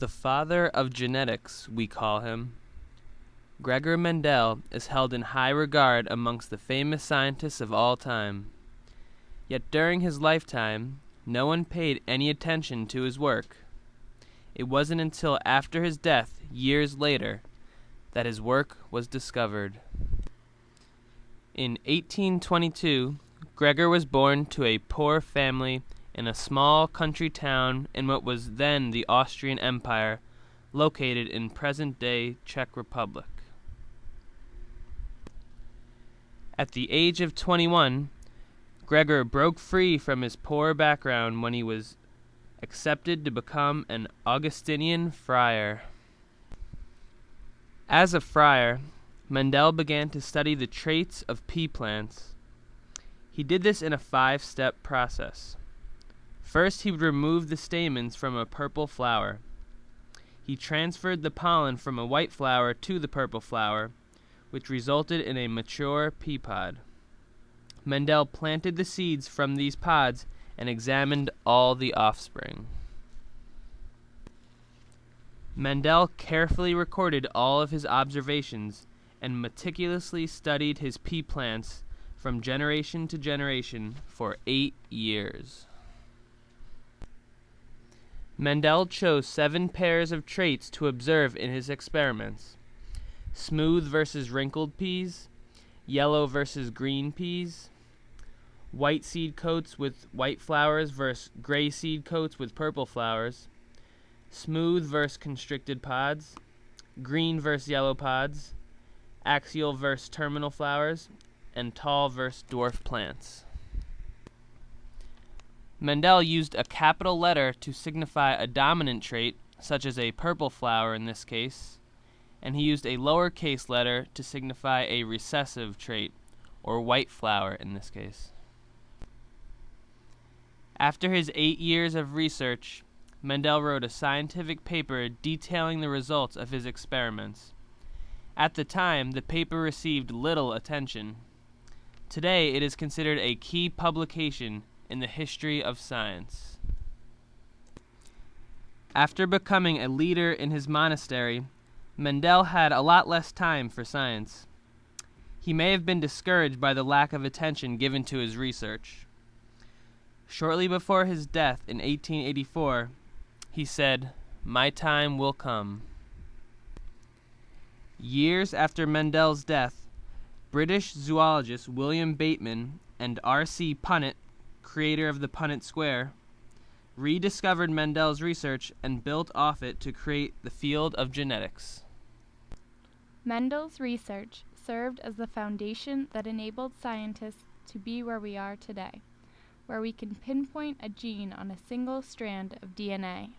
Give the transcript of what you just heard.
The father of genetics, we call him. Gregor Mendel is held in high regard amongst the famous scientists of all time. Yet during his lifetime, no one paid any attention to his work. It wasn't until after his death, years later, that his work was discovered. In 1822, Gregor was born to a poor family in a small country town in what was then the Austrian Empire, located in present-day Czech Republic. At the age of 21, Gregor broke free from his poor background when he was accepted to become an Augustinian friar. As a friar, Mendel began to study the traits of pea plants. He did this in a 5-step process. First, he would remove the stamens from a purple flower. He transferred the pollen from a white flower to the purple flower, which resulted in a mature pea pod. Mendel planted the seeds from these pods and examined all the offspring. Mendel carefully recorded all of his observations and meticulously studied his pea plants from generation to generation for 8 years. Mendel chose 7 pairs of traits to observe in his experiments: smooth versus wrinkled peas, yellow versus green peas, white seed coats with white flowers versus gray seed coats with purple flowers, smooth versus constricted pods, green versus yellow pods, axial versus terminal flowers, and tall versus dwarf plants. Mendel used a capital letter to signify a dominant trait, such as a purple flower in this case, and he used a lowercase letter to signify a recessive trait, or white flower in this case. After his 8 years of research, Mendel wrote a scientific paper detailing the results of his experiments. At the time, the paper received little attention. Today, it is considered a key publication in the history of science. After becoming a leader in his monastery, Mendel had a lot less time for science. He may have been discouraged by the lack of attention given to his research. Shortly before his death in 1884, he said, "My time will come." Years after Mendel's death, British zoologist William Bateman and R.C. Punnett, creator of the Punnett Square, rediscovered Mendel's research and built off it to create the field of genetics. Mendel's research served as the foundation that enabled scientists to be where we are today, where we can pinpoint a gene on a single strand of DNA.